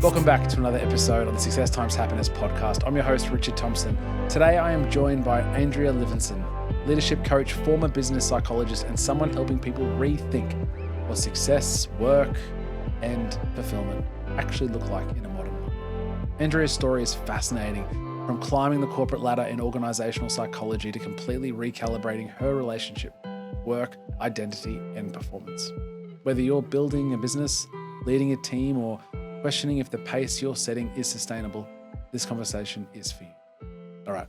Welcome back to another episode on the Success Times Happiness podcast. I'm your host, Richard Thompson. Today I am joined by Andrea Levinson, leadership coach, former business psychologist, and someone helping people rethink what success, work, and fulfillment actually look like in a modern world. Andrea's story is fascinating, from climbing the corporate ladder in organisational psychology to completely recalibrating her relationship, work, identity, and performance. Whether you're building a business, leading a team, or questioning if the pace you're setting is sustainable, this conversation is for you. All right,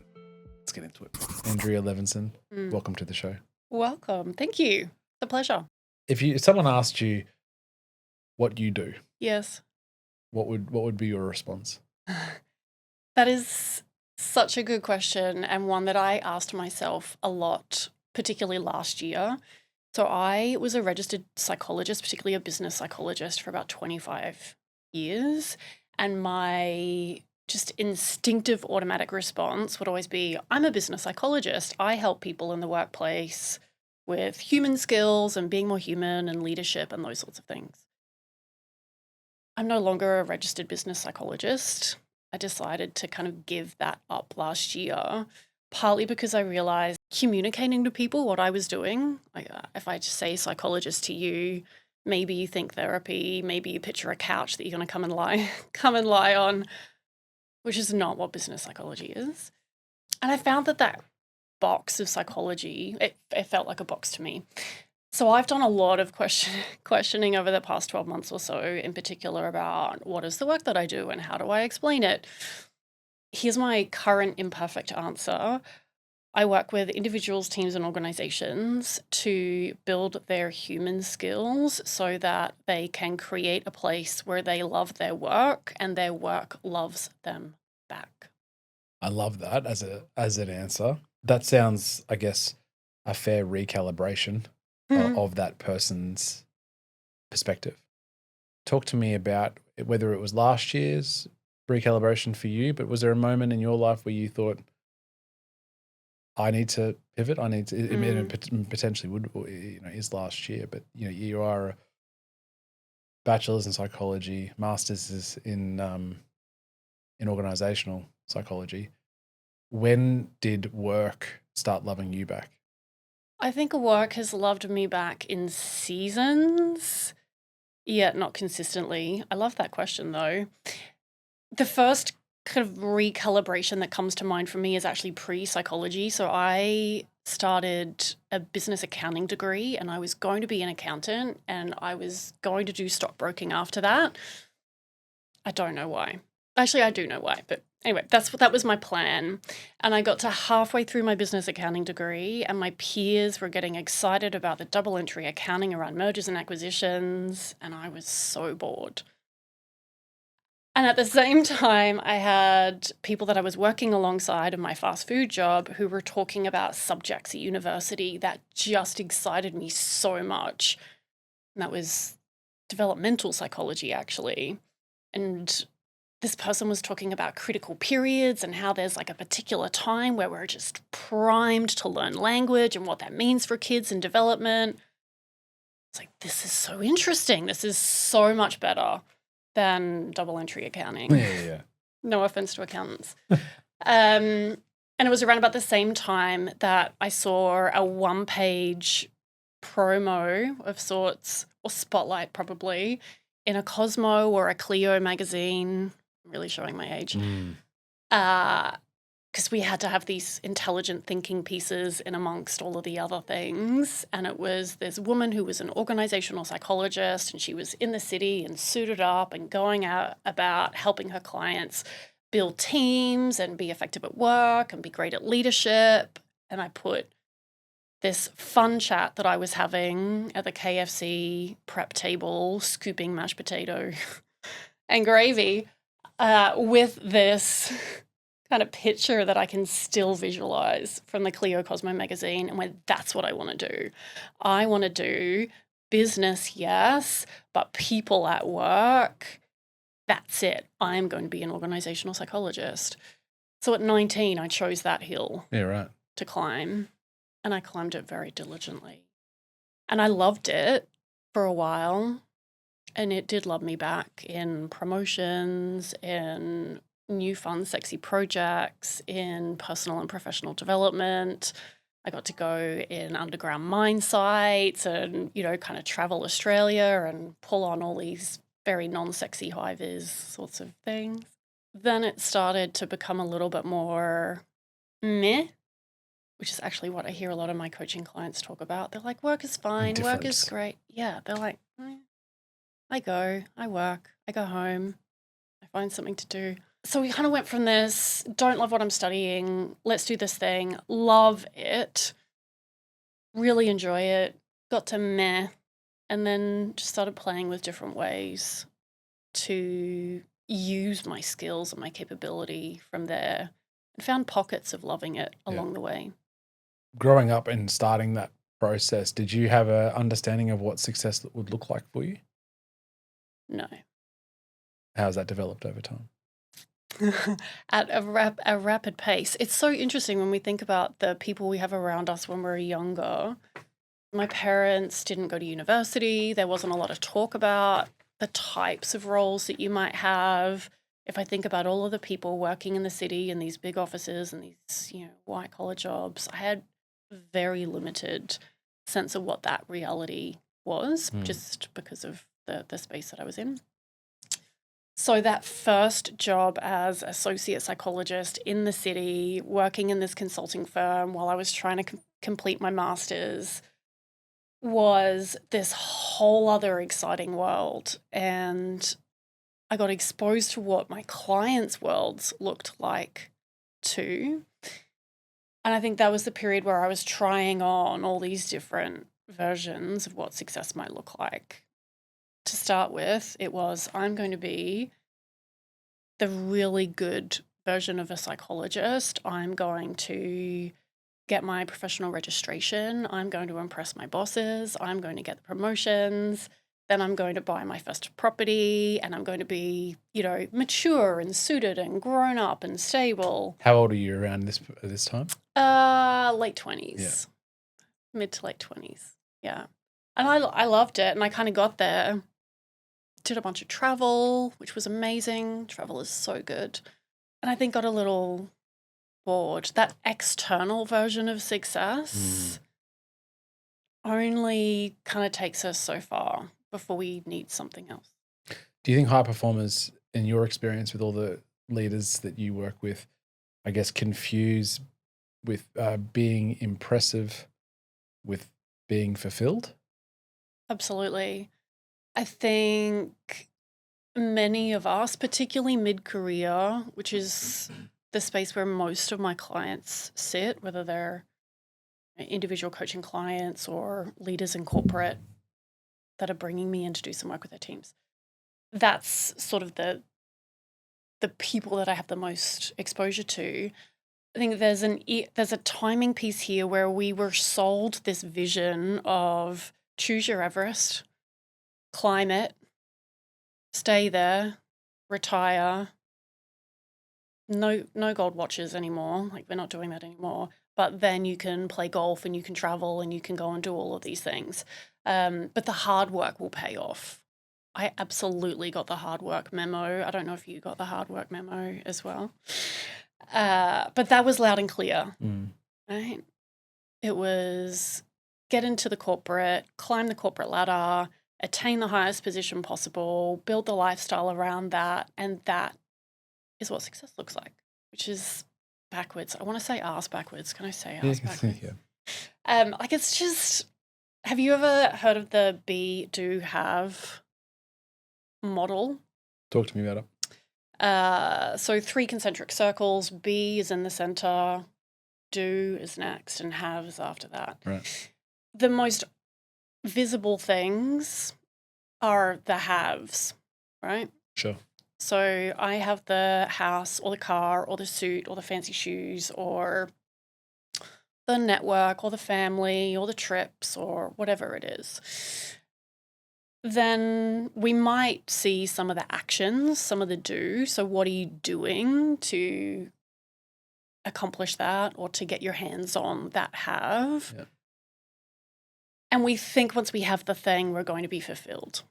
let's get into it. Andrea Levinson, welcome to the show. Welcome. Thank you. It's a pleasure. If someone asked you what you do, Yes. what would be your response? That is such a good question, and one that I asked myself a lot, particularly last year. So I was a registered psychologist, particularly a business psychologist, for about 25 years. And my just instinctive automatic response would always be, I'm a business psychologist. I help people in the workplace with human skills and being more human and leadership and those sorts of things. I'm no longer a registered business psychologist. I decided to kind of give that up last year, partly because I realized communicating to people what I was doing, like if I just say psychologist to you, maybe you think therapy, maybe you picture a couch that you're going to come and lie on, which is not what business psychology is. And I found that box of psychology, it felt like a box to me. So I've done a lot of questioning over the past 12 months or so, in particular about what is the work that I do and how do I explain it. Here's my current imperfect answer. I work with individuals, teams, and organizations to build their human skills so that they can create a place where they love their work and their work loves them back. I love that as an answer. That sounds, I guess, a fair recalibration of that person's perspective. Talk to me about whether it was last year's recalibration for you, but was there a moment in your life where you thought, I need to pivot. I need to. It potentially would, is last year. But you are a bachelor's in psychology, master's is in organisational psychology. When did work start loving you back? I think work has loved me back in seasons, yet not consistently. I love that question though. The first kind of recalibration that comes to mind for me is actually pre-psychology. So I started a business accounting degree and I was going to be an accountant and I was going to do stockbroking after that. I don't know why. Actually, I do know why, but anyway, that was my plan. And I got to halfway through my business accounting degree and my peers were getting excited about the double entry accounting around mergers and acquisitions, and I was so bored. And at the same time, I had people that I was working alongside in my fast food job who were talking about subjects at university that just excited me so much. And that was developmental psychology, actually. And this person was talking about critical periods and how there's like a particular time where we're just primed to learn language and what that means for kids and development. It's like, this is so interesting. This is so much better than double entry accounting. Yeah. No offense to accountants. And it was around about the same time that I saw a one-page promo of sorts, or spotlight probably, in a Cosmo or a Clio magazine, really showing my age, because we had to have these intelligent thinking pieces in amongst all of the other things. And it was this woman who was an organizational psychologist, and she was in the city and suited up and going out about helping her clients build teams and be effective at work and be great at leadership. And I put this fun chat that I was having at the KFC prep table, scooping mashed potato and gravy, with this kind of picture that I can still visualize from the Clio Cosmo magazine, and went, that's what I want to do. I want to do business, yes, but people at work, that's it. I'm going to be an organizational psychologist. So at 19, I chose that hill to climb, and I climbed it very diligently. And I loved it for a while. And it did love me back in promotions, in new fun, sexy projects, in personal and professional development. I got to go in underground mine sites and, kind of travel Australia and pull on all these very non-sexy high-vis sorts of things. Then it started to become a little bit more meh, which is actually what I hear a lot of my coaching clients talk about. They're like, work is fine, work is great. Yeah, they're like, I go, I work, I go home, I find something to do. So we kind of went from this, don't love what I'm studying, let's do this thing, love it, really enjoy it, got to meh, and then just started playing with different ways to use my skills and my capability from there and found pockets of loving it along the way. Growing up and starting that process, did you have an understanding of what success would look like for you? No. How has that developed over time? At a rapid pace. It's so interesting when we think about the people we have around us when we're younger. My parents didn't go to university. There wasn't a lot of talk about the types of roles that you might have. If I think about all of the people working in the city in these big offices and these, white collar jobs, I had very limited sense of what that reality was just because of the space that I was in. So that first job as associate psychologist in the city, working in this consulting firm while I was trying to complete my master's, was this whole other exciting world. And I got exposed to what my clients' worlds looked like too. And I think that was the period where I was trying on all these different versions of what success might look like. To start with, it was, I'm going to be the really good version of a psychologist. I'm going to get my professional registration. I'm going to impress my bosses. I'm going to get the promotions. Then I'm going to buy my first property and I'm going to be, mature and suited and grown up and stable. How old are you around this time? Late 20s. Yeah. Mid to late 20s. Yeah. And I loved it and I kind of got there. Did a bunch of travel, which was amazing. Travel is so good. And I think got a little bored. That external version of success only kind of takes us so far before we need something else. Do you think high performers, in your experience with all the leaders that you work with, I guess, confuse with being impressive with being fulfilled? Absolutely. I think many of us, particularly mid-career, which is the space where most of my clients sit, whether they're individual coaching clients or leaders in corporate that are bringing me in to do some work with their teams. That's sort of the people that I have the most exposure to. I think there's a timing piece here where we were sold this vision of choose your Everest, climb it, stay there, retire. No gold watches anymore. Like we're not doing that anymore. But then you can play golf and you can travel and you can go and do all of these things. But the hard work will pay off. I absolutely got the hard work memo. I don't know if you got the hard work memo as well. But that was loud and clear, right? It was get into the corporate, climb the corporate ladder, attain the highest position possible, build the lifestyle around that, and that is what success looks like, which is backwards. I want to say arse backwards. Can I say arse backwards? Yeah. Like it's just, have you ever heard of the be, do, have model? Talk to me about it. So 3 concentric circles, be is in the center, do is next, and have is after that. Right. The most visible things are the haves, right? Sure. So I have the house or the car or the suit or the fancy shoes or the network or the family or the trips or whatever it is. Then we might see some of the actions, some of the do. So what are you doing to accomplish that or to get your hands on that have? Yeah. And we think once we have the thing, we're going to be fulfilled.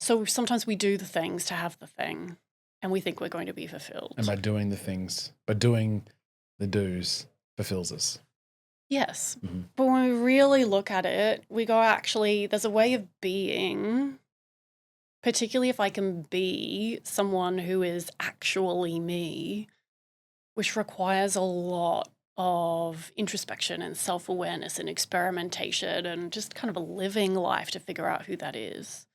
So sometimes we do the things to have the thing and we think we're going to be fulfilled. And by doing the things, by doing the do's fulfills us. Yes. Mm-hmm. But when we really look at it, we go, actually, there's a way of being, particularly if I can be someone who is actually me, which requires a lot of introspection and self-awareness and experimentation and just kind of a living life to figure out who that is.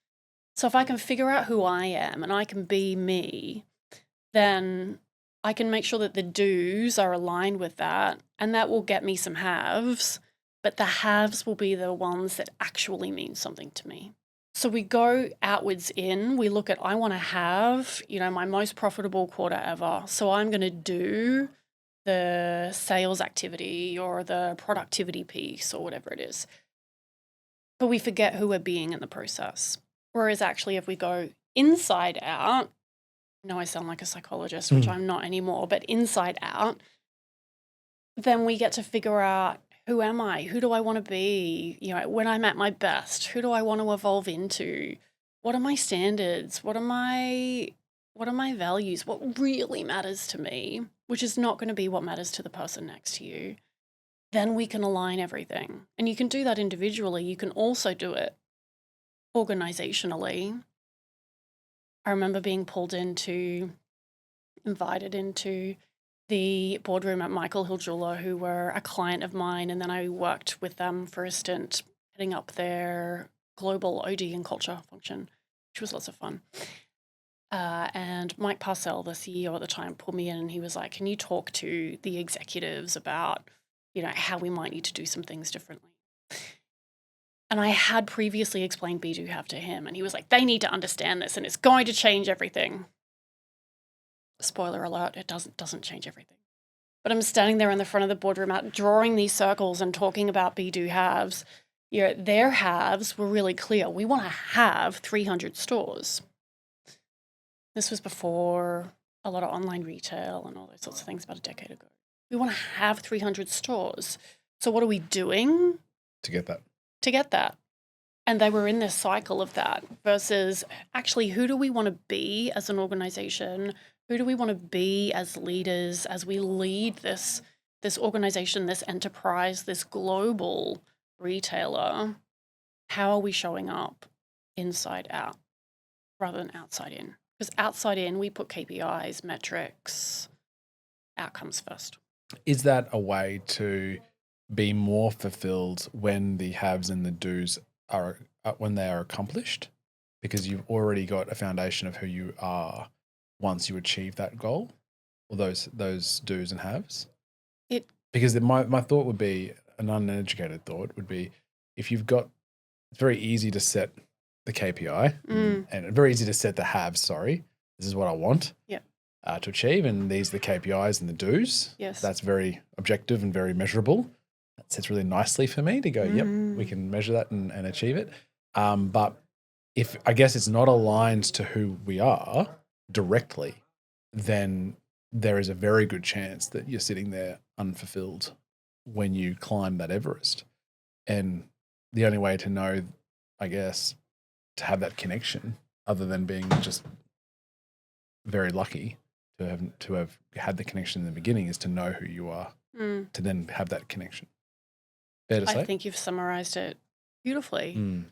So if I can figure out who I am and I can be me, then I can make sure that the do's are aligned with that, and that will get me some haves, but the haves will be the ones that actually mean something to me. So we go outwards in, we look at, I want to have, my most profitable quarter ever. So I'm going to do the sales activity or the productivity piece or whatever it is. But we forget who we're being in the process. Whereas actually, if we go inside out, I sound like a psychologist, which I'm not anymore, but inside out, then we get to figure out, who am I? Who do I want to be? When I'm at my best, who do I want to evolve into? What are my standards? What are my values? What really matters to me, which is not going to be what matters to the person next to you. Then we can align everything. And you can do that individually. You can also do it organisationally. I remember being invited into the boardroom at Michael Hill Jeweller, who were a client of mine, and then I worked with them for a stint, heading up their global OD and culture function, which was lots of fun. And Mike Parcell, the CEO at the time, pulled me in and he was like, can you talk to the executives about, how we might need to do some things differently? And I had previously explained Be Do Have to him, and he was like, they need to understand this and it's going to change everything. Spoiler alert, it doesn't change everything. But I'm standing there in the front of the boardroom out drawing these circles and talking about Be Do Haves. Their halves were really clear. We want to have 300 stores. This was before a lot of online retail and all those sorts of things, about a decade ago. We want to have 300 stores. So what are we doing To get that. And they were in this cycle of that versus actually, who do we want to be as an organization? Who do we want to be as leaders as we lead this organization, this enterprise, this global retailer? How are we showing up inside out rather than outside in? Because outside in, we put KPIs, metrics, outcomes first. Is that a way to be more fulfilled when the haves and the do's are when they are accomplished? Because you've already got a foundation of who you are once you achieve that goal, or those do's and haves. Because my thought would be, an uneducated thought would be, if you've got, it's very easy to set the KPI and very easy to set the haves. Sorry, this is what I want. To achieve, and these are the KPIs and the do's. Yes. That's very objective and very measurable. That sits really nicely for me to go, yep, we can measure that and achieve it. But if I guess it's not aligned to who we are directly, then there is a very good chance that you're sitting there unfulfilled when you climb that Everest. And the only way to know, I guess, to have that connection, other than being just very lucky to have had the connection in the beginning, is to know who you are, to then have that connection. Fair to say? I think you've summarized it beautifully.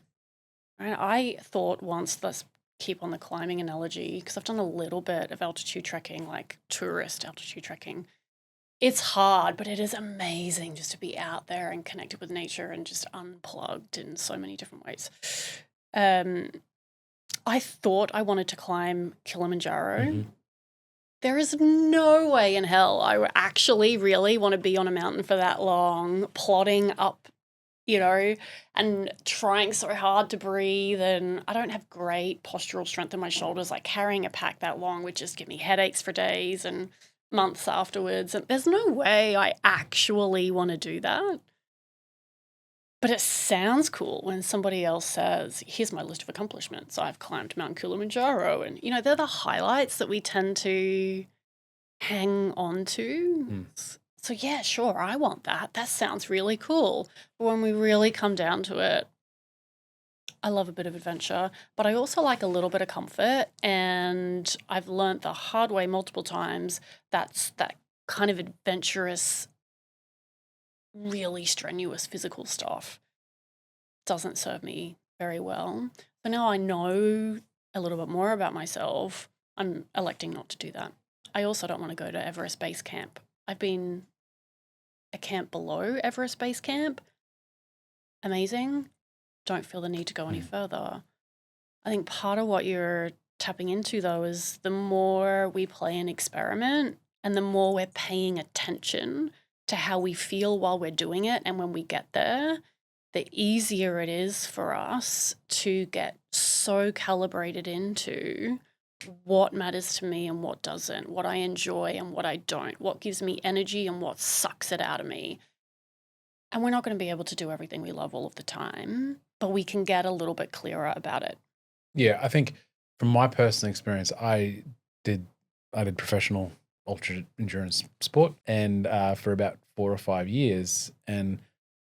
I thought once, let's keep on the climbing analogy, because I've done a little bit of altitude trekking, like tourist altitude trekking. It's hard, but it is amazing just to be out there and connected with nature and just unplugged in so many different ways. I thought I wanted to climb Kilimanjaro. There is no way in hell I would actually really want to be on a mountain for that long, plodding up, and trying so hard to breathe. And I don't have great postural strength in my shoulders. Like carrying a pack that long would just give me headaches for days and months afterwards. And there's no way I actually want to do that. But it sounds cool when somebody else says, here's my list of accomplishments. I've climbed Mount Kilimanjaro. And, they're the highlights that we tend to hang on to. So, yeah, sure, I want that. That sounds really cool. But when we really come down to it, I love a bit of adventure, but I also like a little bit of comfort. And I've learned the hard way multiple times that kind of adventurous, really strenuous physical stuff doesn't serve me very well. So now I know a little bit more about myself. I'm electing not to do that. I also don't want to go to Everest Base Camp. I've been a camp below Everest Base Camp. Amazing. Don't feel the need to go any further. I think part of what you're tapping into, though, is the more we play and experiment and the more we're paying attention to how we feel while we're doing it and when we get there, the easier it is for us to get so calibrated into what matters to me and what doesn't, what I enjoy and what I don't, what gives me energy and what sucks it out of me. And we're not going to be able to do everything we love all of the time, but we can get a little bit clearer about it. Yeah, I think from my personal experience, I did professional ultra endurance sport and for about 4 or 5 years. And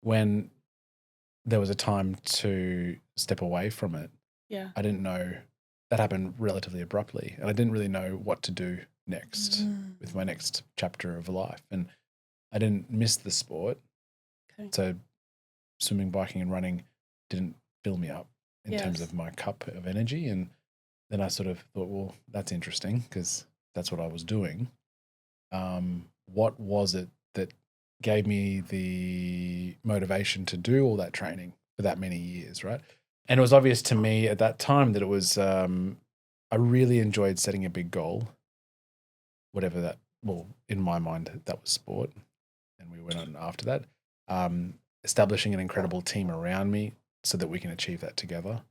when there was a time to step away from it, Yeah. I didn't know that happened relatively abruptly, and I didn't really know what to do next with my next chapter of life. And I didn't miss the sport. Okay. So swimming, biking and running didn't fill me up in terms Yes. of my cup of energy. And then I sort of thought, well, that's interesting because that's what I was doing. What was it that gave me the motivation to do all that training for that many years, right? And it was obvious to me at that time that it was, I really enjoyed setting a big goal, whatever that, well, in my mind, that was sport. And we went on after that, establishing an incredible team around me so that we can achieve that together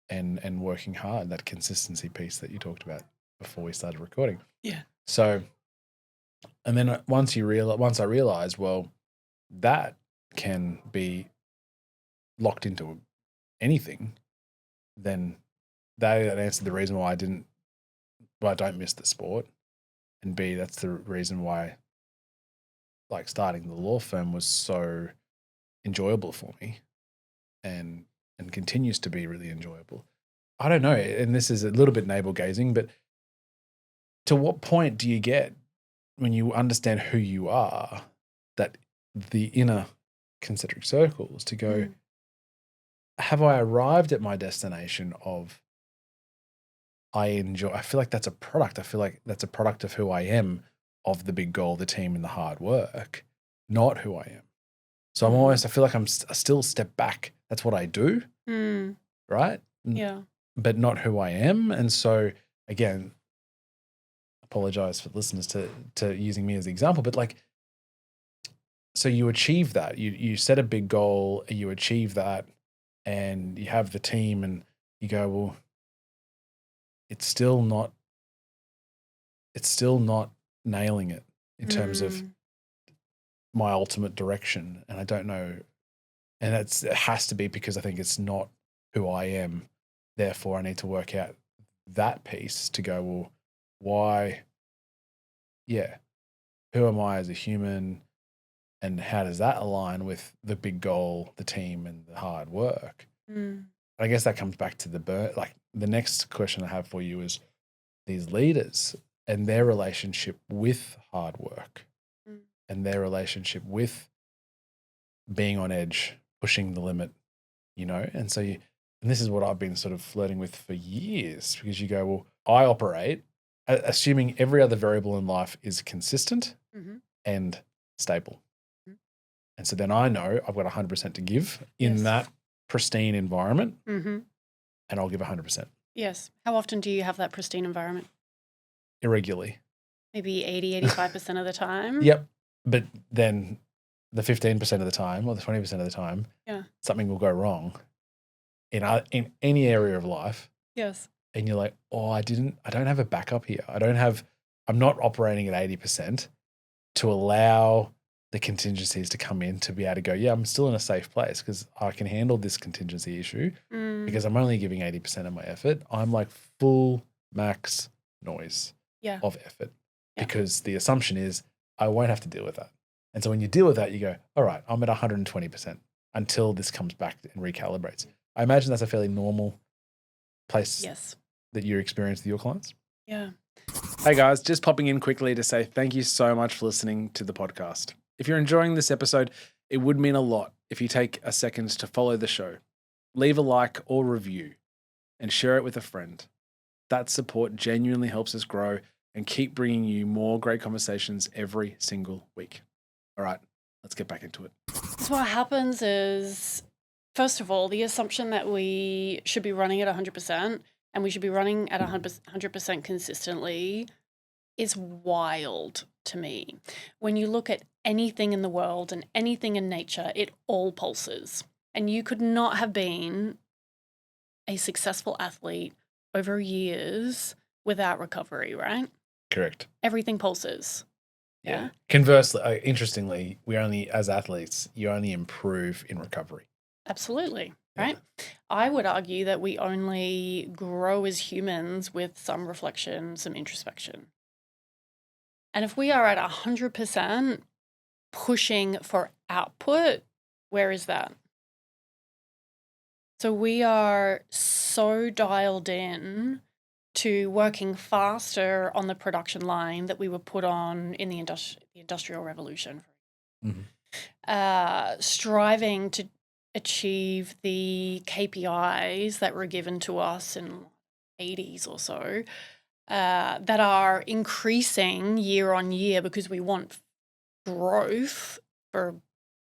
and working hard, that consistency piece that you talked about before we started recording. Yeah. So, and then once I realized, well, that can be locked into anything, then that answered the reason why I don't miss the sport. And B, that's the reason why like starting the law firm was so enjoyable for me and continues to be really enjoyable. I don't know, and this is a little bit navel gazing, but to what point do you get when you understand who you are, that the inner concentric circles to go, have I arrived at my destination of I feel like that's a product. I feel like that's a product of who I am, of the big goal, the team and the hard work, not who I am. So I feel like I still step back. That's what I do. Right? Yeah. But not who I am. And so again, apologize for listeners to using me as the example, but like, so you achieve that, you set a big goal, you achieve that, and you have the team, and you go, well, it's still not nailing it in terms of my ultimate direction. And I don't know. And it has to be because I think it's not who I am. Therefore, I need to work out that piece to go, well, why? Yeah. Who am I as a human? And how does that align with the big goal, the team, and the hard work? I guess that comes back to the next question I have for you is these leaders and their relationship with hard work and their relationship with being on edge, pushing the limit, and so and this is what I've been sort of flirting with for years, because you go, well, I operate assuming every other variable in life is consistent and stable. And so then I know I've got 100% to give in that pristine environment, and I'll give 100%. Yes. How often do you have that pristine environment? Irregularly. Maybe 80-85% of the time? Yep. But then the 15% of the time or the 20% of the time, something will go wrong in any area of life. Yes. And you're like, oh, I don't have a backup here. I'm not operating at 80% to allow the contingencies to come in to be able to go, yeah, I'm still in a safe place because I can handle this contingency issue because I'm only giving 80% of my effort. I'm like full max noise of effort because the assumption is I won't have to deal with that. And so when you deal with that, you go, all right, I'm at 120% until this comes back and recalibrates. I imagine that's a fairly normal place Yes. that you experience with your clients. Yeah. Hey guys, just popping in quickly to say thank you so much for listening to the podcast. If you're enjoying this episode, it would mean a lot if you take a second to follow the show, leave a like or review, and share it with a friend. That support genuinely helps us grow and keep bringing you more great conversations every single week. All right, let's get back into it. So what happens is, first of all, the assumption that we should be running at 100% and we should be running at 100% consistently is wild to me. When you look at anything in the world and anything in nature, it all pulses. And you could not have been a successful athlete over years without recovery, right? Correct. Everything pulses. Yeah. Conversely, interestingly, as athletes, you only improve in recovery. Absolutely. Right. I would argue that we only grow as humans with some reflection, some introspection. And if we are at 100% pushing for output, where is that? So we are so dialed in to working faster on the production line that we were put on in the Industrial Revolution. Striving to achieve the KPIs that were given to us in the 80s or so, that are increasing year on year because we want growth for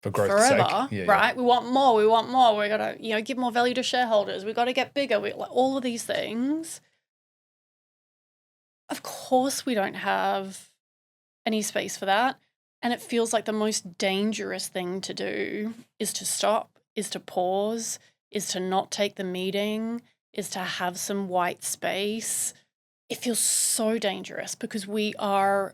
growth's forever, sake. right? We want more. We got to, give more value to shareholders. We got to get bigger. All of these things. Of course, we don't have any space for that. And it feels like the most dangerous thing to do is to stop, is to pause, is to not take the meeting, is to have some white space. It feels so dangerous because we are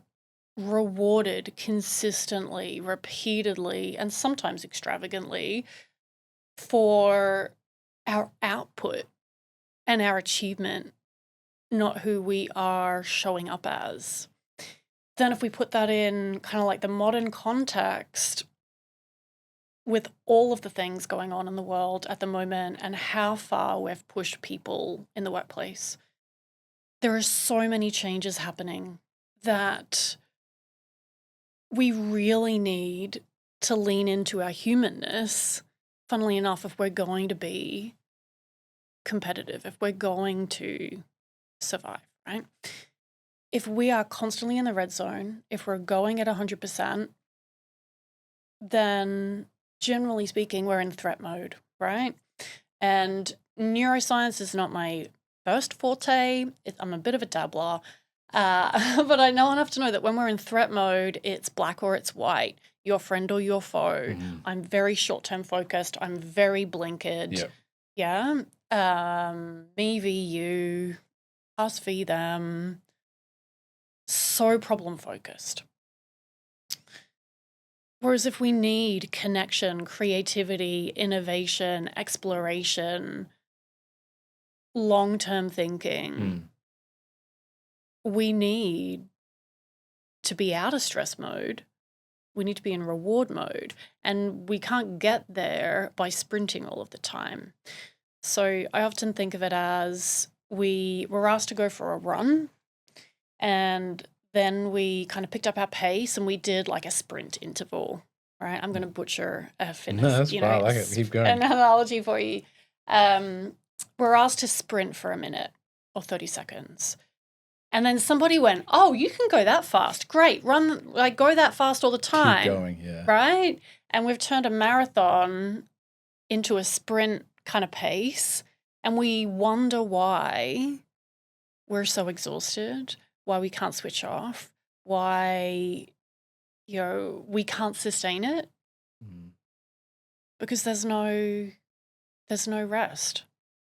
rewarded consistently, repeatedly, and sometimes extravagantly for our output and our achievement, not who we are showing up as. Then if we put that in kind of like the modern context with all of the things going on in the world at the moment and how far we've pushed people in the workplace, there are so many changes happening that we really need to lean into our humanness, funnily enough, if we're going to be competitive, if we're going to survive, right? If we are constantly in the red zone, if we're going at 100%, then generally speaking, we're in threat mode, right? And neuroscience is not my first forte. I'm a bit of a dabbler. But I know enough to know that when we're in threat mode, it's black or it's white, your friend or your foe. I'm very short-term focused. I'm very blinkered. Yeah. Me v you, us v them. So problem focused. Whereas if we need connection, creativity, innovation, exploration, long-term thinking, we need to be out of stress mode. We need to be in reward mode. And we can't get there by sprinting all of the time. So I often think of it as we were asked to go for a run, and then we kind of picked up our pace and we did like a sprint interval, right? I'm going to butcher a fitness, No, that's fine. I like it. Keep going. An analogy for you. We're asked to sprint for a minute or 30 seconds. And then somebody went, oh, you can go that fast. Great. Run, go that fast all the time. Keep going, yeah. Right? And we've turned a marathon into a sprint kind of pace. And we wonder why we're so exhausted, why we can't switch off, why, we can't sustain it. Because there's no rest.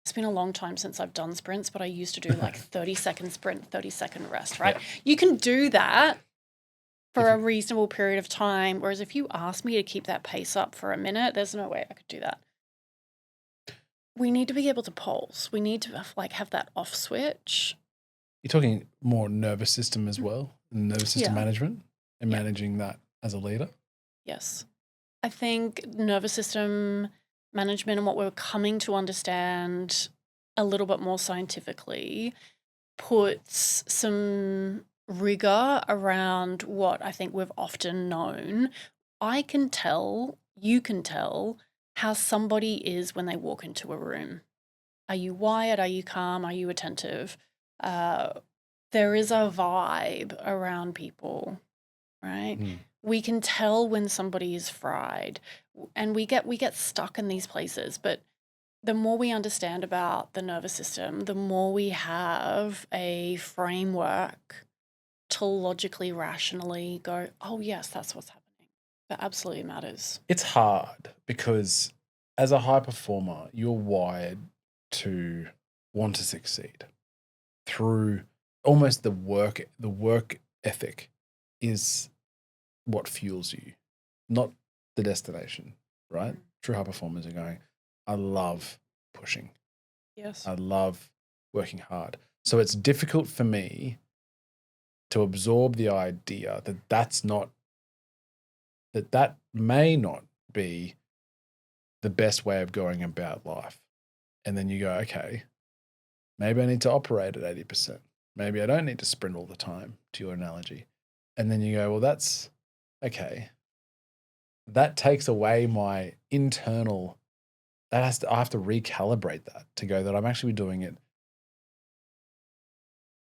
It's been a long time since I've done sprints, but I used to do like 30-second sprint, 30-second rest, right? Yeah. You can do that for a reasonable period of time, whereas if you ask me to keep that pace up for a minute, there's no way I could do that. We need to be able to pulse. We need to have that off switch. You're talking more nervous system as well, nervous system management and managing that as a leader? Yes. I think nervous system management and what we're coming to understand a little bit more scientifically puts some rigor around what I think we've often known. I can tell, you can tell how somebody is when they walk into a room. Are you wired? Are you calm? Are you attentive? There is a vibe around people, right? We can tell when somebody is fried, and we get stuck in these places. But the more we understand about the nervous system, the more we have a framework to logically, rationally go, oh, yes, that's what's happening. That absolutely matters. It's hard because as a high performer, you're wired to want to succeed through almost the work ethic is what fuels you, not the destination, right? True high performers are going, I love pushing. Yes. I love working hard. So it's difficult for me to absorb the idea that may not be the best way of going about life. And then you go, okay, maybe I need to operate at 80%. Maybe I don't need to sprint all the time, to your analogy. And then you go, well, that's okay. That takes away my internal, I have to recalibrate that to go that I'm actually doing it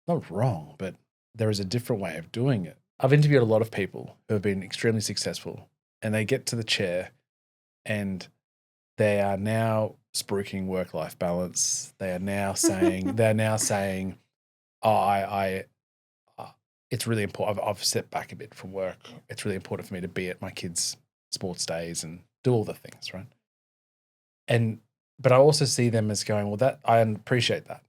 not wrong, but there is a different way of doing it. I've interviewed a lot of people who have been extremely successful, and they get to the chair and they are now spruiking work-life balance. They are now saying, oh, it's really important. I've stepped back a bit from work. It's really important for me to be at my kids' sports days and do all the things, right? But I also see them as going, well, that I appreciate that.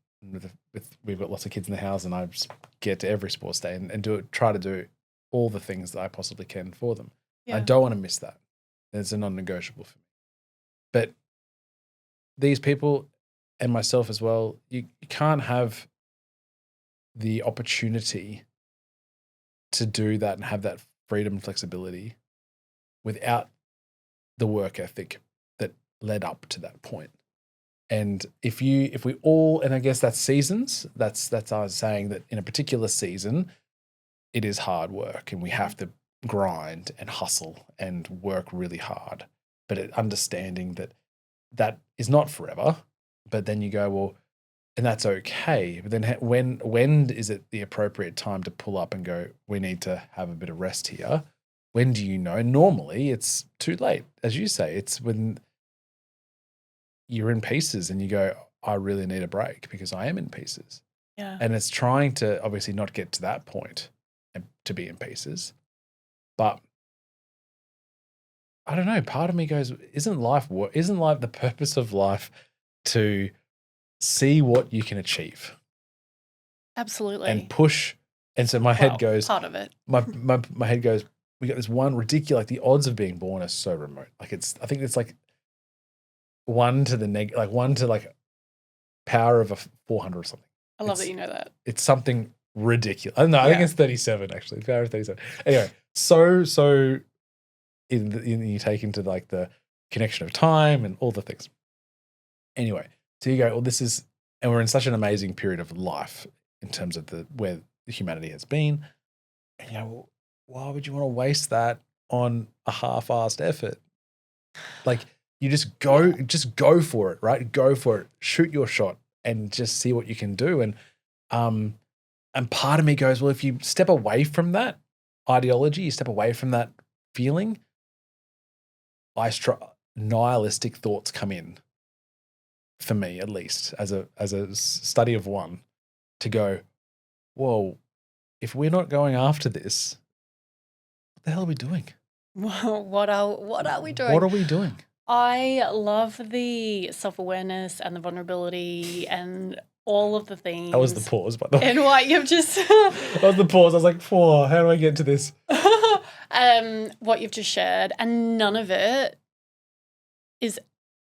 We've got lots of kids in the house, and I just get to every sports day and try to do all the things that I possibly can for them. Yeah. I don't want to miss that. It's a non-negotiable for me. But these people and myself as well, you can't have the opportunity to do that and have that freedom and flexibility without the work ethic that led up to that point. And if we all, and I guess that's seasons, that's I was saying that in a particular season, it is hard work and we have to grind and hustle and work really hard. But understanding that is not forever, but then you go, well, and that's okay. But then when is it the appropriate time to pull up and go, we need to have a bit of rest here? When do you know? Normally it's too late. As you say, it's when you're in pieces and you go, I really need a break because I am in pieces. Yeah. And it's trying to obviously not get to that point and to be in pieces. But I don't know, part of me goes, isn't life the purpose of life to see what you can achieve? Absolutely. And push. And so my head goes, part of it. My head goes, we got this one ridiculous, like the odds of being born are so remote. Like I think it's like 1 to power of a 400 or something. I love that you know that. It's something ridiculous. I think it's 37 actually. Power of 37. Anyway, so you take into like the connection of time and all the things. Anyway, so you go, well, and we're in such an amazing period of life in terms of where humanity has been. And you go, well, why would you want to waste that on a half-assed effort? Like you just go for it, right? Go for it, shoot your shot and just see what you can do. And part of me goes, well, if you step away from that ideology, you step away from that feeling, nihilistic thoughts come in, for me at least, as a study of one, to go, whoa, if we're not going after this, what the hell are we doing? What are we doing? What are we doing? I love the self-awareness and the vulnerability and all of the things. That was the pause, by the way. And what you've just That was the pause. I was like, how do I get to this? What you've just shared, and none of it is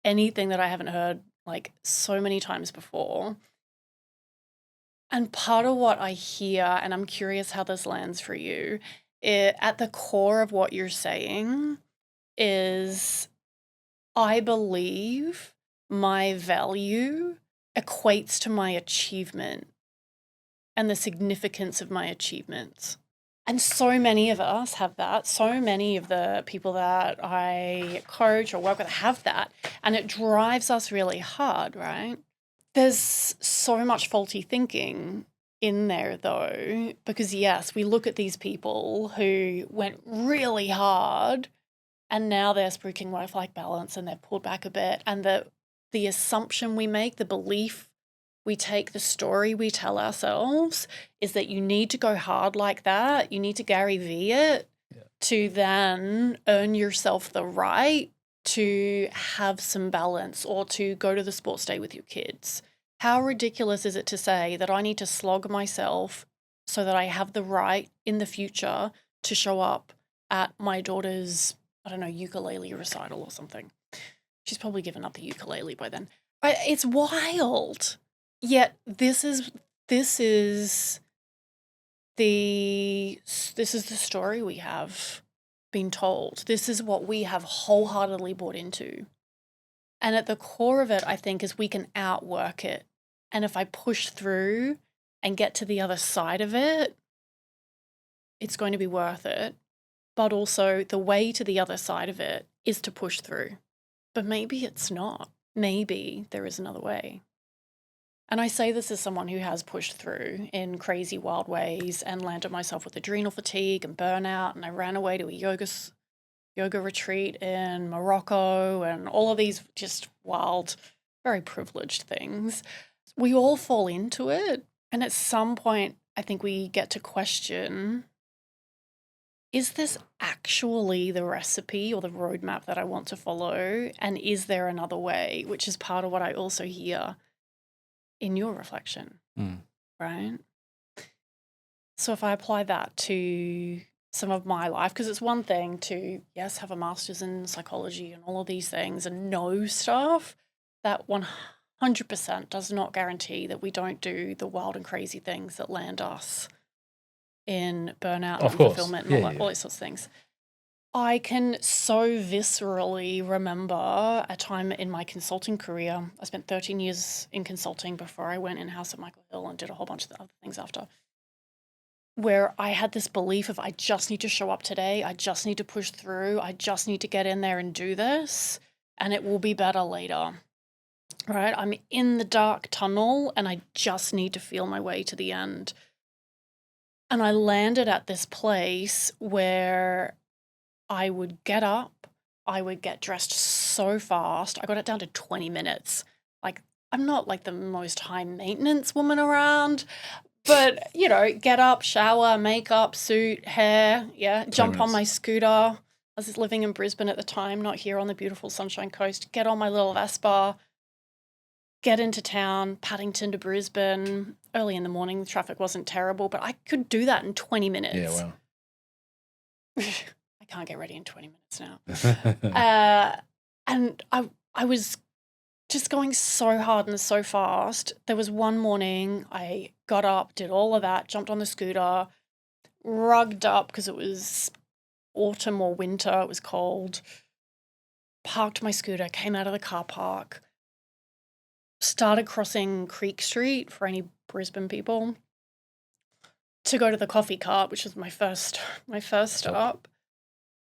anything that I haven't heard like so many times before. And part of what I hear, and I'm curious how this lands for you, at the core of what you're saying is I believe my value equates to my achievement and the significance of my achievements. And so many of us have that. So many of the people that I coach or work with have that. And it drives us really hard, right? There's so much faulty thinking in there, though, because yes, we look at these people who went really hard and now they're spruiking work-life balance and they're pulled back a bit. And the assumption we make, the belief we take, the story we tell ourselves is that you need to go hard like that. You need to Gary V it to then earn yourself the right to have some balance or to go to the sports day with your kids. How ridiculous is it to say that I need to slog myself so that I have the right in the future to show up at my daughter's, I don't know, ukulele recital or something? She's probably given up the ukulele by then. It's wild. Yet this is the story we have been told. This is what we have wholeheartedly bought into. And at the core of it, I think, is we can outwork it. And if I push through and get to the other side of it, it's going to be worth it. But also the way to the other side of it is to push through. But maybe it's not. Maybe there is another way. And I say this as someone who has pushed through in crazy, wild ways and landed myself with adrenal fatigue and burnout. And I ran away to a yoga retreat in Morocco and all of these just wild, very privileged things. We all fall into it. And at some point, I think we get to question, is this actually the recipe or the roadmap that I want to follow? And is there another way? Which is part of what I also hear in your reflection, right? So if I apply that to some of my life, because it's one thing to, yes, have a master's in psychology and all of these things and know stuff, that 100% does not guarantee that we don't do the wild and crazy things that land us in burnout and fulfillment and all those sorts of things. I can so viscerally remember a time in my consulting career. I spent 13 years in consulting before I went in-house at Michael Hill and did a whole bunch of other things after, where I had this belief of I just need to show up today. I just need to push through. I just need to get in there and do this, and it will be better later, right? I'm in the dark tunnel and I just need to feel my way to the end. And I landed at this place where I would get up, I would get dressed so fast. I got it down to 20 minutes. Like, I'm not like the most high maintenance woman around, but, you know, get up, shower, makeup, suit, hair, jump on my scooter. I was living in Brisbane at the time, not here on the beautiful Sunshine Coast. Get on my little Vespa, get into town, Paddington to Brisbane. Early in the morning, the traffic wasn't terrible, but I could do that in 20 minutes. Yeah, wow. Can't get ready in 20 minutes now. And I was just going so hard and so fast. There was one morning I got up, did all of that, jumped on the scooter, rugged up because it was autumn or winter, it was cold, parked my scooter, came out of the car park, started crossing Creek Street for any Brisbane people to go to the coffee cart, which was my first stop.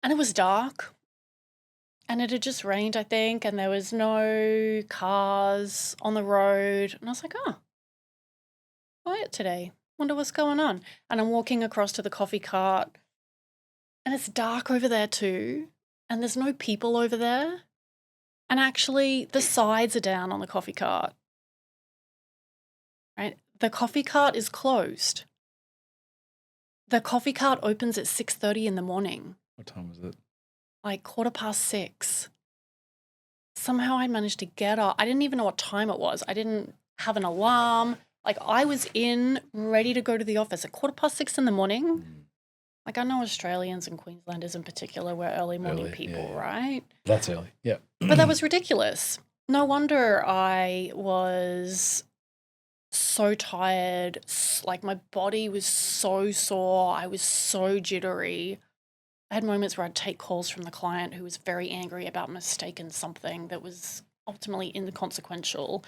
And it was dark and it had just rained, I think, and there was no cars on the road. And I was like, oh, quiet today. Wonder what's going on. And I'm walking across to the coffee cart and it's dark over there too. And there's no people over there. And actually the sides are down on the coffee cart, right? The coffee cart is closed. The coffee cart opens at 6:30 in the morning. What time was it? Like 6:15. Somehow I managed to get up. I didn't even know what time it was. I didn't have an alarm. Like I was in, ready to go to the office at 6:15 in the morning. Like I know Australians and Queenslanders in particular were early morning people, right? That's early, yeah. But that was ridiculous. No wonder I was so tired. Like my body was so sore. I was so jittery. I had moments where I'd take calls from the client who was very angry about mistaken something that was ultimately inconsequential,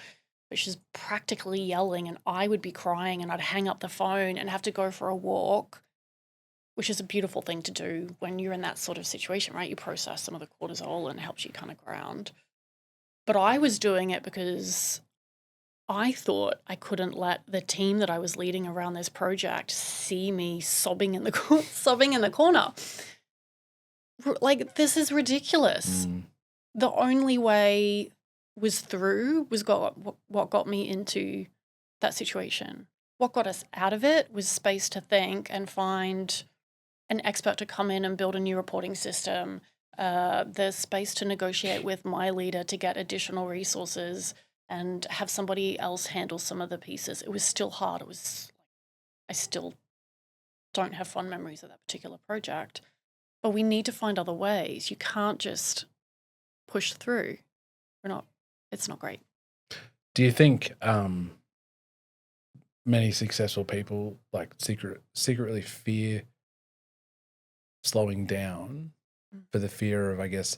but she's practically yelling, and I would be crying, and I'd hang up the phone and have to go for a walk, which is a beautiful thing to do when you're in that sort of situation, right? You process some of the cortisol and it helps you kind of ground. But I was doing it because I thought I couldn't let the team that I was leading around this project see me sobbing in the sobbing in the corner. Like, this is ridiculous. The only way was what got me into that situation. What got us out of it was space to think and find an expert to come in and build a new reporting system. There's space to negotiate with my leader to get additional resources and have somebody else handle some of the pieces. It was still hard. I still don't have fond memories of that particular project, but we need to find other ways. You can't just push through. It's not great. Do you think many successful people like secretly fear slowing down for the fear of, I guess,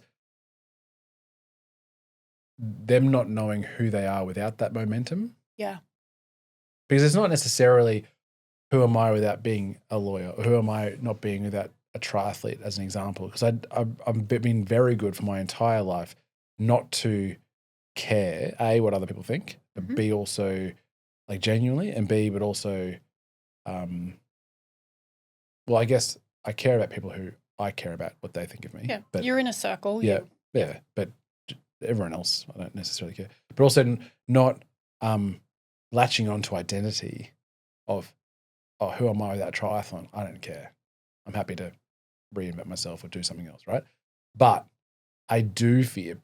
them not knowing who they are without that momentum? Yeah. Because it's not necessarily who am I without being a lawyer, or who am I not being without a triathlete, as an example. Because I've been very good for my entire life not to care, A, what other people think, but B, also like genuinely, and B, but also, well, I guess I care about people who I care about what they think of me. Yeah, but you're in a circle. Yeah, but everyone else, I don't necessarily care. But also not latching onto identity of, oh, who am I without triathlon? I don't care. I'm happy to reinvent myself or do something else, right? But I do fear,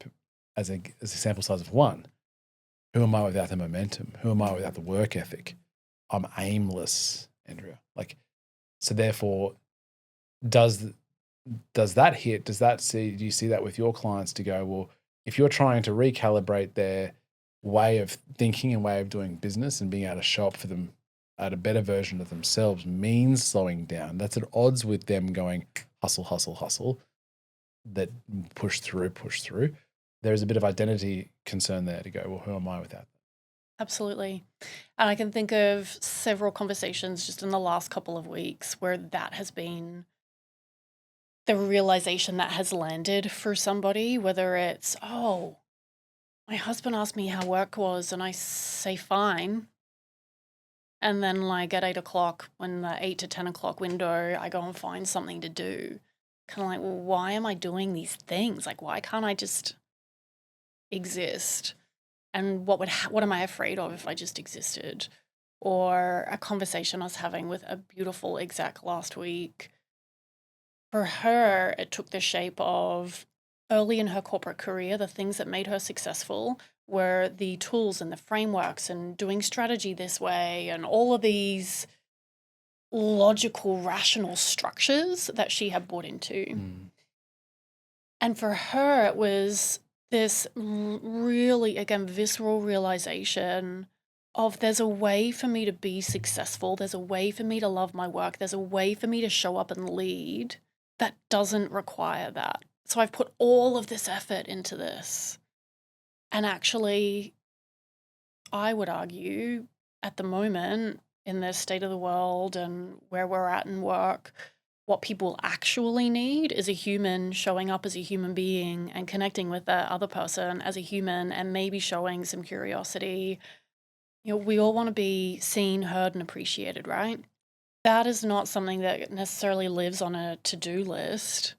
as a sample size of one, who am I without the momentum? Who am I without the work ethic? I'm aimless, Andrea. Like, so therefore, does that hit? Do you see that with your clients to go, well, if you're trying to recalibrate their way of thinking and way of doing business and being able to show up for them at a better version of themselves means slowing down, that's at odds with them going hustle, hustle, hustle, that push through. There's a bit of identity concern there to go, well, who am I without that? Absolutely. And I can think of several conversations just in the last couple of weeks where that has been the realization that has landed for somebody, whether it's, oh, my husband asked me how work was and I say fine. And then like at 8 o'clock, when the 8 to 10 o'clock window, I go and find something to do. Kind of like, well, why am I doing these things? Like, why can't I just exist? And what am I afraid of if I just existed? Or a conversation I was having with a beautiful exec last week. For her, it took the shape of early in her corporate career, the things that made her successful were the tools and the frameworks and doing strategy this way and all of these logical, rational structures that she had bought into. And for her, it was this really, again, visceral realization of there's a way for me to be successful. There's a way for me to love my work. There's a way for me to show up and lead that doesn't require that. So I've put all of this effort into this. And actually, I would argue at the moment in the state of the world and where we're at in work, what people actually need is a human showing up as a human being and connecting with that other person as a human and maybe showing some curiosity. You know, we all want to be seen, heard, and appreciated, right? That is not something that necessarily lives on a to-do list.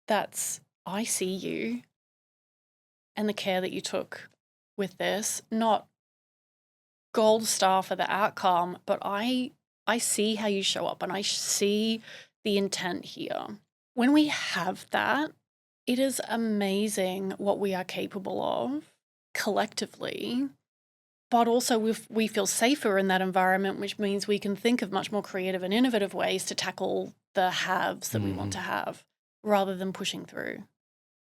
That's, I see you and the care that you took with this, not gold star for the outcome, but I see how you show up and I see the intent here. When we have that, it is amazing what we are capable of collectively, but also we feel safer in that environment, which means we can think of much more creative and innovative ways to tackle the haves that we want to have rather than pushing through.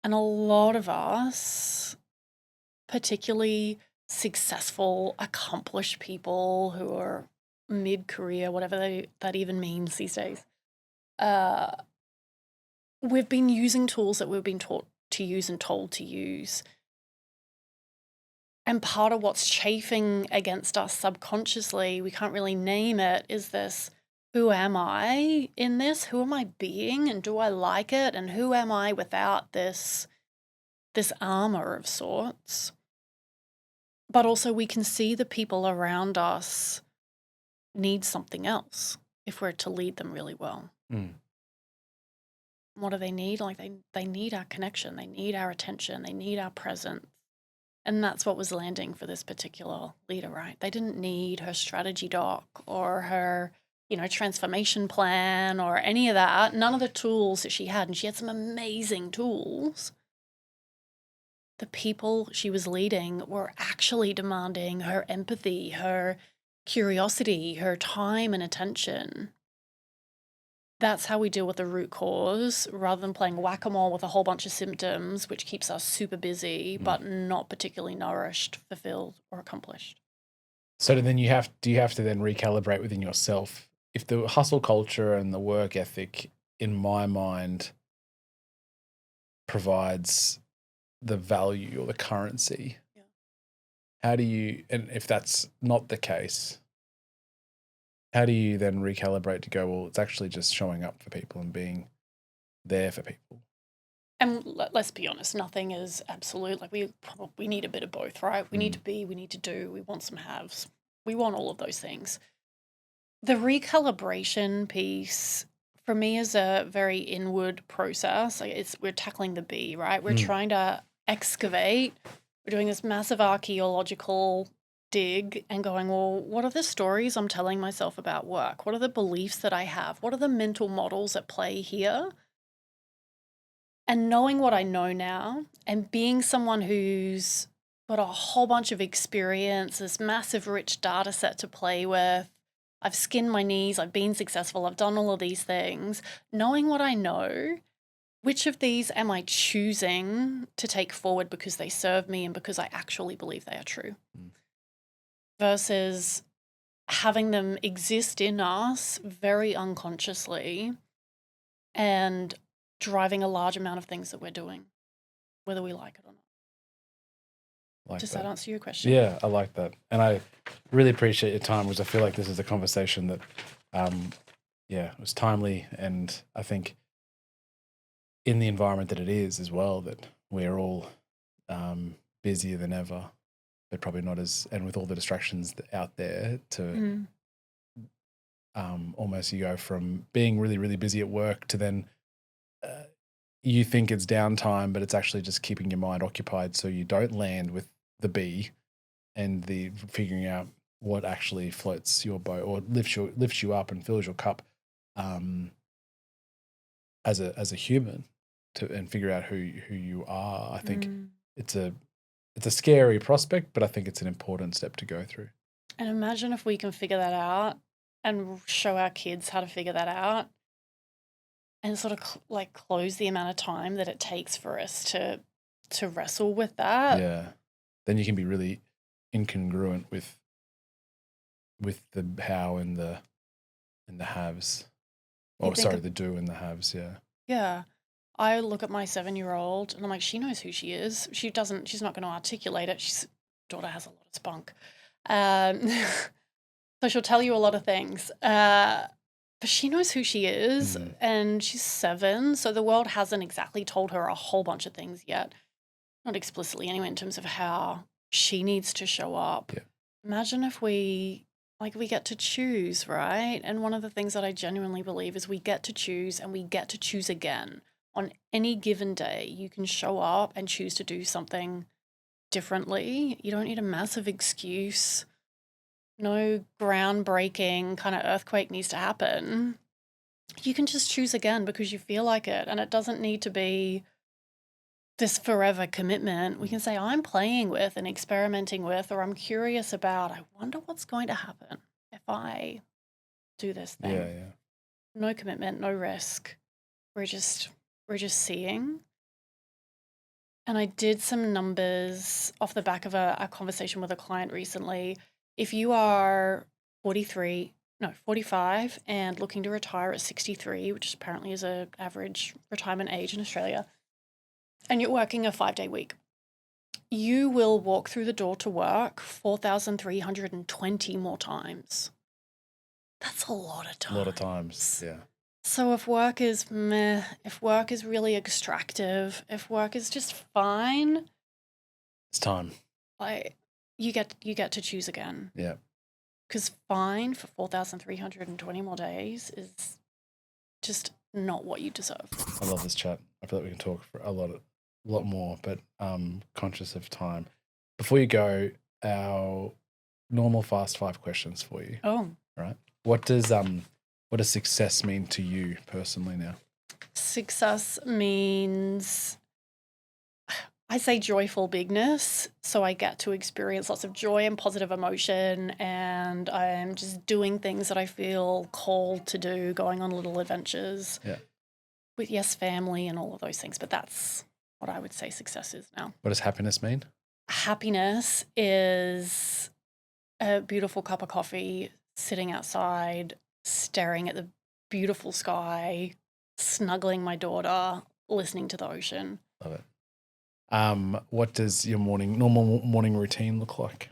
And a lot of us, particularly successful, accomplished people who are mid-career, whatever that even means these days, we've been using tools that we've been taught to use and told to use. And part of what's chafing against us subconsciously, we can't really name it, is this: who am I in this? Who am I being? And do I like it? And who am I without this armor of sorts? But also we can see the people around us need something else if we're to lead them really well. Mm. What do they need? Like they need our connection. They need our attention. They need our presence. And that's what was landing for this particular leader, right? They didn't need her strategy doc or her, transformation plan or any of that. None of the tools that she had. And she had some amazing tools. The people she was leading were actually demanding her empathy, her curiosity, her time and attention. That's how we deal with the root cause, rather than playing whack-a-mole with a whole bunch of symptoms, which keeps us super busy, but not particularly nourished, fulfilled, or accomplished. So then do you have to then recalibrate within yourself? If the hustle culture and the work ethic, in my mind, provides the value or the currency, how do you, and if that's not the case, how do you then recalibrate to go, well, it's actually just showing up for people and being there for people? And let's be honest, nothing is absolute. Like we need a bit of both, right? We need to be, we need to do, we want some haves. We want all of those things. The recalibration piece for me is a very inward process. Like we're tackling the bee, right? We're trying to excavate. We're doing this massive archaeological dig and going, well, what are the stories I'm telling myself about work? What are the beliefs that I have? What are the mental models at play here? And knowing what I know now and being someone who's got a whole bunch of experience, this massive rich data set to play with, I've skinned my knees, I've been successful, I've done all of these things. Knowing what I know, which of these am I choosing to take forward because they serve me and because I actually believe they are true? Versus having them exist in us very unconsciously and driving a large amount of things that we're doing, whether we like it or not. Does that answer your question? Yeah, I like that. And I really appreciate your time, because I feel like this is a conversation that, it was timely. And I think in the environment that it is as well, that we're all busier than ever, but probably not as, and with all the distractions out there to almost you go from being really, really busy at work to then you think it's downtime, but it's actually just keeping your mind occupied so you don't land with the bee and the figuring out what actually floats your boat or lifts you up and fills your cup as a human and figure out who you are. I think it's a scary prospect, but I think it's an important step to go through. And imagine if we can figure that out and show our kids how to figure that out, and sort of close the amount of time that it takes for us to wrestle with that. Yeah. Then you can be really incongruent with the how and the haves. Oh, sorry, the do and the haves, yeah. Yeah. I look at my 7-year-old and I'm like, she knows who she is. She's not going to articulate it. Daughter has a lot of spunk. So she'll tell you a lot of things. But she knows who she is, and she's 7, so the world hasn't exactly told her a whole bunch of things yet. Not explicitly anyway, in terms of how she needs to show up. Yeah. Imagine if we get to choose, right? And one of the things that I genuinely believe is we get to choose, and we get to choose again. On any given day, you can show up and choose to do something differently. You don't need a massive excuse. No groundbreaking kind of earthquake needs to happen. You can just choose again because you feel like it. And it doesn't need to be this forever commitment. We can say, I'm playing with and experimenting with, or I'm curious about, I wonder what's going to happen if I do this thing. Yeah, yeah. No commitment, no risk. We're just seeing. And I did some numbers off the back of a conversation with a client recently. If you are 43, 45 and looking to retire at 63, which apparently is a average retirement age in Australia, and you're working a 5-day week, you will walk through the door to work 4,320 more times. That's a lot of times. A lot of times, yeah. So if work is meh, if work is really extractive, if work is just fine, It's time. like you get to choose again. Yeah. Because fine for 4,320 more days is just not what you deserve. I love this chat. I feel like we can talk for a lot more, but conscious of time. Before you go, our normal fast 5 questions for you. Oh. Right. What does success mean to you personally now? Success means, I say joyful bigness. So I get to experience lots of joy and positive emotion, and I'm just doing things that I feel called to do, going on little adventures. Yeah. With, yes, family and all of those things. But that's what I would say success is now. What does happiness mean? Happiness is a beautiful cup of coffee, sitting outside, staring at the beautiful sky, snuggling my daughter, listening to the ocean. Love it. What does your normal morning routine look like?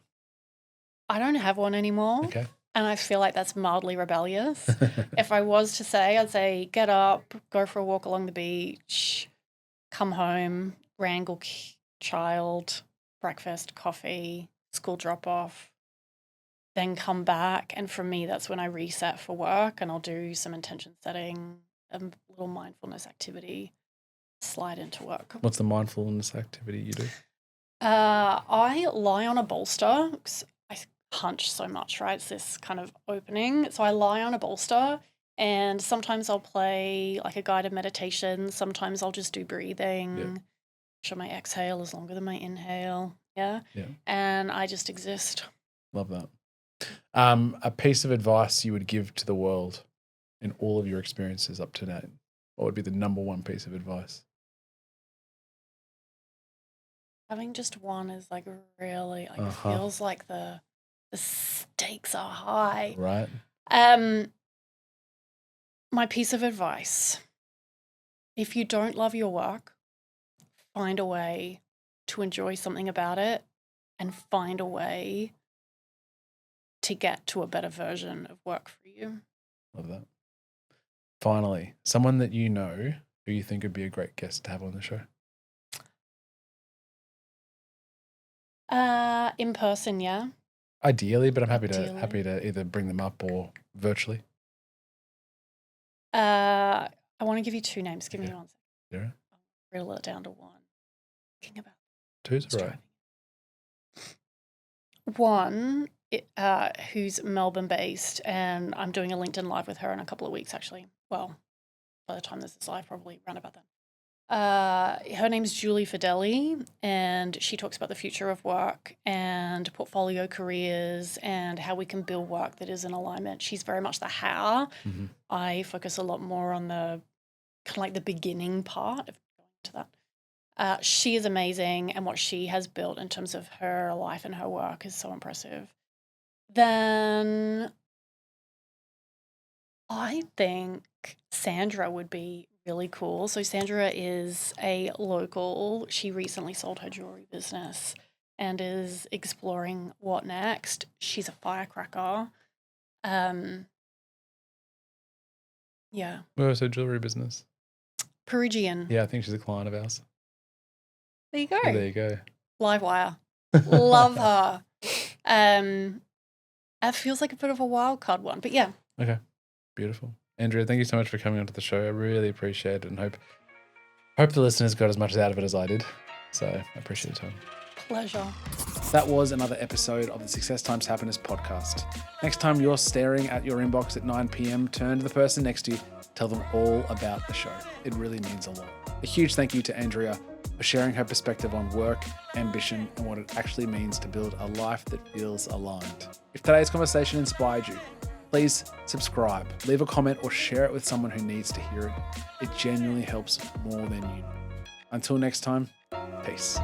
I don't have one anymore. Okay. And I feel like that's mildly rebellious. If I was to say, I'd say get up, go for a walk along the beach, come home, wrangle child, breakfast, coffee, school drop off, then come back. And for me, that's when I reset for work, and I'll do some intention setting, a little mindfulness activity, slide into work. What's the mindfulness activity you do? I lie on a bolster because I hunch so much, right? It's this kind of opening. So I lie on a bolster, and sometimes I'll play like a guided meditation. Sometimes I'll just do breathing. Yeah. Sure, my exhale is longer than my inhale. Yeah. Yeah. And I just exist. Love that. A piece of advice you would give to the world in all of your experiences up to date. What would be the number one piece of advice? Having just one is like really like it feels like the stakes are high. Right. My piece of advice: if you don't love your work, find a way to enjoy something about it, and find a way to get to a better version of work for you. Love that. Finally, someone that you know who you think would be a great guest to have on the show. In person, yeah. Ideally, but I'm happy to either bring them up or virtually. I want to give you 2 names. Give me 1 second. Yeah. I'll reel it down to 1. Thinking about 2's all right. One, who's Melbourne based, and I'm doing a LinkedIn Live with her in a couple of weeks, actually. Well, by the time this is live, probably around about then. Her name's Julie Fideli, and she talks about the future of work and portfolio careers and how we can build work that is in alignment. She's very much the how. Mm-hmm. I focus a lot more on the kind of like the beginning part of going to that. She is amazing, and what she has built in terms of her life and her work is so impressive. Then I think Sandra would be really cool. So Sandra is a local. She recently sold her jewelry business and is exploring what next. She's a firecracker. Yeah. Where was her jewelry business? Perugian. Yeah, I think she's a client of ours. There you go. Yeah, there you go. Livewire. Love her. It feels like a bit of a wild card one, but yeah. Okay. Beautiful. Andrea, thank you so much for coming onto the show. I really appreciate it, and hope the listeners got as much out of it as I did. So I appreciate your time. Pleasure. That was another episode of the Success Times Happiness podcast. Next time you're staring at your inbox at 9 p.m, turn to the person next to you, tell them all about the show. It really means a lot. A huge thank you to Andrea for sharing her perspective on work, ambition, and what it actually means to build a life that feels aligned. If today's conversation inspired you, please subscribe, leave a comment, or share it with someone who needs to hear it. It genuinely helps more than you know. Until next time, peace.